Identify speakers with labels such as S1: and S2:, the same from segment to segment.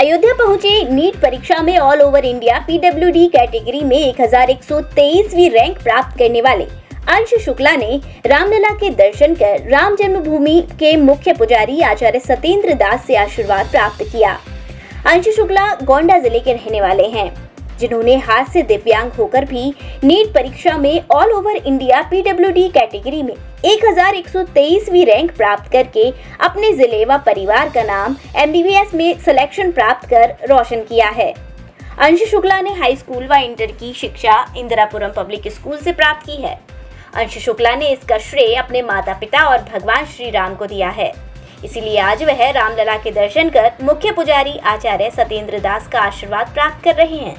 S1: अयोध्या पहुंचे नीट परीक्षा में all over India PWD category में 1123वीं रैंक प्राप्त करने वाले अंश शुक्ला ने रामलला के दर्शन कर राम जन्मभूमि के मुख्य पुजारी आचार्य सत्येंद्र दास से आशीर्वाद प्राप्त किया। अंश शुक्ला गोंडा जिले के रहने वाले हैं, जिन्होंने हाथ से दिव्यांग होकर भी नीट परीक्षा में all over India PWD category में 1123वीं रैंक प्राप्त करके अपने जिले व परिवार का नाम एमबीबीएस में सिलेक्शन प्राप्त कर रोशन किया है। अंश शुक्ला ने हाई स्कूल व इंटर की शिक्षा इंदिरापुरम पब्लिक स्कूल से प्राप्त की है। अंश शुक्ला ने इसका श्रेय अपने माता पिता और भगवान श्री राम को दिया है, इसीलिए आज वह रामलला के दर्शन कर मुख्य पुजारी आचार्य सत्येंद्र दास का आशीर्वाद प्राप्त कर रहे हैं।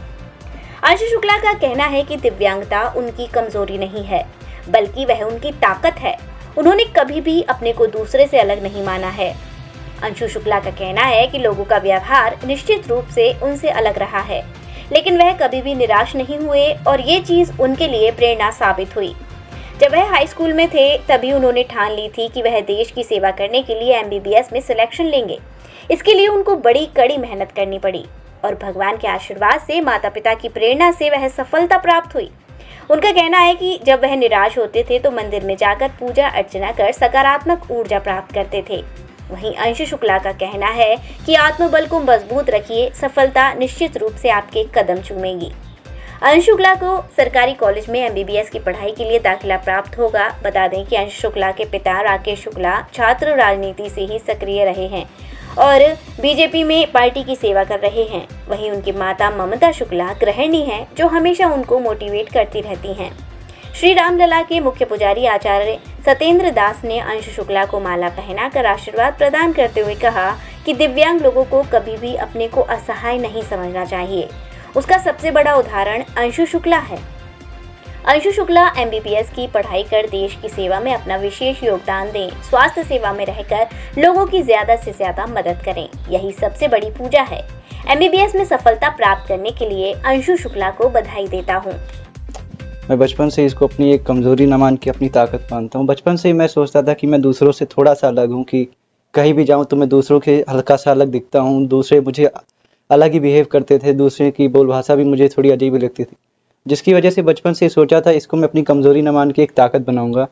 S1: अंश शुक्ला का कहना है कि दिव्यांगता उनकी कमजोरी नहीं है, बल्कि वह उनकी ताकत है। उन्होंने कभी भी अपने को दूसरे से अलग नहीं माना है। अंशु शुक्ला का कहना है कि लोगों का व्यवहार निश्चित रूप से उनसे अलग रहा है, लेकिन वह कभी भी निराश नहीं हुए और ये चीज उनके लिए प्रेरणा साबित हुई। जब वह हाई स्कूल में थे तभी उन्होंने ठान ली थी कि वह देश की सेवा करने के लिए एमबीबीएस में सिलेक्शन लेंगे। इसके लिए उनको बड़ी कड़ी मेहनत करनी पड़ी और भगवान के आशीर्वाद से, माता पिता की प्रेरणा से वह सफलता प्राप्त हुई। उनका कहना है कि जब वह निराश होते थे तो मंदिर में जाकर पूजा अर्चना कर सकारात्मक ऊर्जा प्राप्त करते थे। वहीं अंश शुक्ला का कहना है कि आत्मबल को मजबूत रखिए, सफलता निश्चित रूप से आपके कदम चूमेगी। अंश शुक्ला को सरकारी कॉलेज में एमबीबीएस की पढ़ाई के लिए दाखिला प्राप्त होगा। बता दें कि अंश शुक्ला के पिता राकेश शुक्ला छात्र राजनीति से ही सक्रिय रहे हैं और बीजेपी में पार्टी की सेवा कर रहे हैं। वहीं उनकी माता ममता शुक्ला गृहिणी हैं, जो हमेशा उनको मोटिवेट करती रहती हैं। श्री रामलला के मुख्य पुजारी आचार्य सत्येंद्र दास ने अंश शुक्ला को माला पहनाकर आशीर्वाद प्रदान करते हुए कहा कि दिव्यांग लोगों को कभी भी अपने को असहाय नहीं समझना चाहिए। उसका सबसे बड़ा उदाहरण अंशु शुक्ला है। अंशु शुक्ला एमबीबीएस की पढ़ाई कर देश की सेवा में अपना विशेष योगदान दें, स्वास्थ्य सेवा में रहकर लोगों की ज्यादा से ज्यादा मदद करें, यही सबसे बड़ी पूजा है। एमबीबीएस में सफलता प्राप्त करने के लिए अंशु शुक्ला को बधाई देता हूँ।
S2: मैं बचपन से इसको अपनी एक कमज़ोरी न मान के अपनी ताकत मानता हूँ। बचपन से ही मैं सोचता था कि मैं दूसरों से थोड़ा सा अलग हूँ, कि कहीं भी जाऊँ तो मैं दूसरों के हल्का सा अलग दिखता हूँ। दूसरे मुझे अलग ही बिहेव करते थे, दूसरे की बोल भाषा भी मुझे थोड़ी अजीब ही लगती थी, जिसकी वजह से बचपन से सोचा था इसको मैं अपनी कमज़ोरी न मान के एक ताकत बनाऊंगा।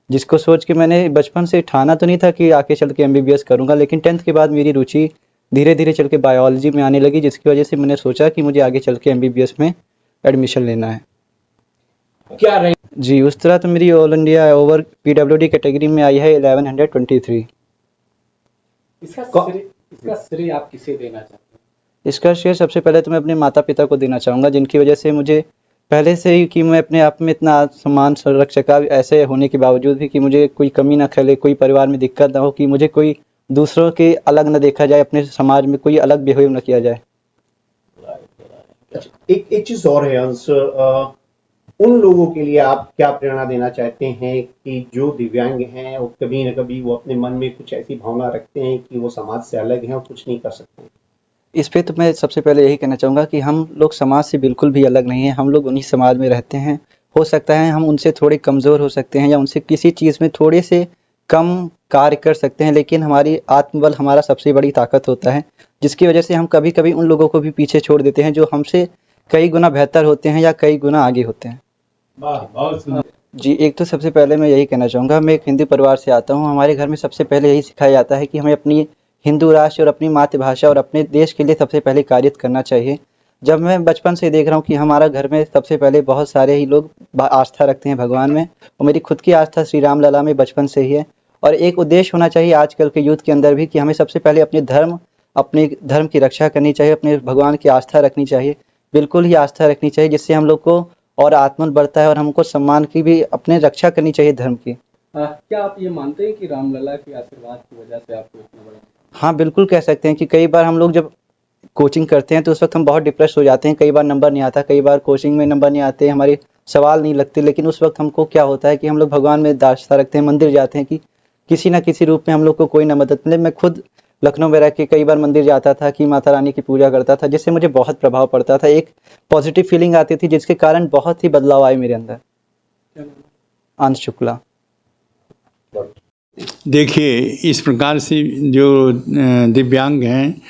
S2: जिसको सोच के मैंने बचपन से ठाना तो नहीं था कि आगे चल के एमबीबीएस करूंगा, लेकिन 10th के बाद मेरी रुचि धीरे धीरे चल के बायोलॉजी में आने लगी, जिसकी वजह से मैंने सोचा कि मुझे आगे चल के एमबीबीएस में एडमिशन लेना है।
S3: क्या रही
S2: जी, उस तरह तो मेरी all India over PWD category में आई है 1123।
S3: इसका श्रेय आप किसे देना चाहते हैं?
S2: इसका श्रेय सबसे पहले तो मैं अपने माता पिता को देना चाहूँगा, जिनकी वजह से मुझे पहले से ही कि मैं अपने आप में इतना सम्मान रख सका, ऐसे होने के बावजूद भी कि मुझे कोई कमी ना खले, कोई परिवार में दिक्कत ना हो, कि मुझे कोई दूसरों के अलग न देखा जाए, अपने समाज में कोई अलग बिहेव न किया जाए।
S4: एक चीज और है अंश, उन लोगों के लिए आप क्या प्रेरणा देना चाहते हैं कि जो दिव्यांग हैं और कभी न कभी वो अपने मन में कुछ ऐसी भावना रखते हैं कि वो समाज से अलग हैं और कुछ नहीं कर सकते?
S2: इस पे तो मैं सबसे पहले यही कहना चाहूँगा कि हम लोग समाज से बिल्कुल भी अलग नहीं हैं। हम लोग उन्हीं समाज में रहते हैं। हो सकता है हम उनसे थोड़े कमज़ोर हो सकते हैं या उनसे किसी चीज़ में थोड़े से कम कार्य कर सकते हैं, लेकिन हमारी आत्मबल हमारा सबसे बड़ी ताकत होता है, जिसकी वजह से हम कभी कभी उन लोगों को भी पीछे छोड़ देते हैं जो हमसे कई गुना बेहतर होते हैं या कई गुना आगे होते हैं। जी, एक तो सबसे पहले मैं यही कहना चाहूँगा, मैं एक हिंदू परिवार से आता हूँ। हमारे घर में सबसे पहले यही सिखाया जाता है कि हमें अपनी हिंदू राष्ट्र और अपनी मातृभाषा और अपने देश के लिए सबसे पहले कार्य करना चाहिए। जब मैं बचपन से देख रहा हूँ कि हमारा घर में सबसे पहले बहुत सारे ही लोग आस्था रखते हैं भगवान में, और मेरी खुद की आस्था श्री राम लला में बचपन से ही है। और एक उद्देश्य होना चाहिए आजकल के यूथ के अंदर भी कि हमें सबसे पहले अपने धर्म की रक्षा करनी चाहिए, अपने भगवान की आस्था रखनी चाहिए, बिल्कुल ही आस्था रखनी चाहिए, जिससे हम लोग को और आत्मबल बढ़ता है और हमको सम्मान की भी अपने रक्षा करनी चाहिए धर्म की।
S3: क्या आप ये मानते हैं कि रामलला के आशीर्वाद की वजह से आपको इतना बड़ा?
S2: हाँ, बिल्कुल कह सकते हैं कि कई बार हम लोग जब कोचिंग करते हैं तो उस वक्त हम बहुत डिप्रेस हो जाते हैं। कई बार नंबर नहीं आता, कई बार कोचिंग में नंबर नहीं आते, हमारे सवाल नहीं लगते, लेकिन उस वक्त हमको क्या होता है कि हम लोग भगवान में आस्था रखते हैं, मंदिर जाते हैं कि किसी ना किसी रूप में हम लोग को कोई ना मदद मिले। मैं खुद लखनऊ में रह के कई बार मंदिर जाता था कि माता रानी की पूजा करता था, जिससे मुझे बहुत प्रभाव पड़ता था, एक पॉजिटिव फीलिंग आती थी, जिसके कारण बहुत ही बदलाव आए मेरे अंदर। अंश शुक्ला।
S4: सकते हैं?
S5: देखिए, इस प्रकार से जो दिव्यांग हैं,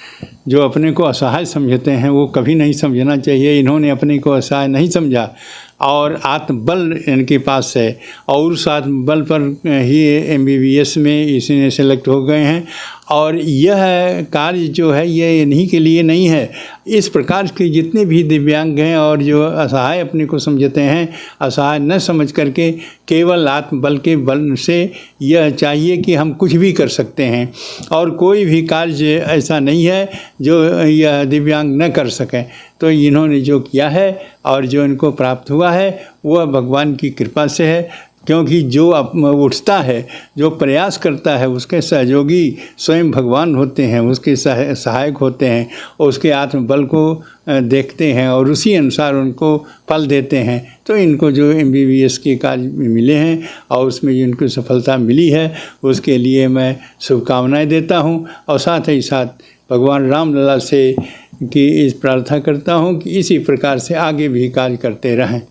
S5: जो अपने को असहाय समझते हैं, वो कभी नहीं समझना चाहिए। इन्होंने अपने को असहाय नहीं समझा और आत्मबल इनके पास है और उस आत्मबल पर ही MBBS में इसने सेलेक्ट हो गए हैं। और यह कार्य जो है ये इन्हीं के लिए नहीं है। इस प्रकार के जितने भी दिव्यांग हैं और जो असहाय अपने को समझते हैं, असहाय न समझ करके केवल आत्मबल के बल से यह चाहिए कि हम कुछ भी कर सकते हैं और कोई भी कार्य ऐसा नहीं है जो यह दिव्यांग न कर सकें। तो इन्होंने जो किया है और जो इनको प्राप्त हुआ है वह भगवान की कृपा से है, क्योंकि जो उठता है, जो प्रयास करता है, उसके सहयोगी स्वयं भगवान होते हैं, उसके सहायक होते हैं, उसके आत्मबल को देखते हैं और उसी अनुसार उनको फल देते हैं। तो इनको जो MBBS के कार्य मिले हैं और उसमें जो इनको सफलता मिली है, उसके लिए मैं शुभकामनाएं देता हूं और साथ ही साथ भगवान रामलला से कि इस प्रार्थना करता हूं कि इसी प्रकार से आगे भी कार्य करते रहें।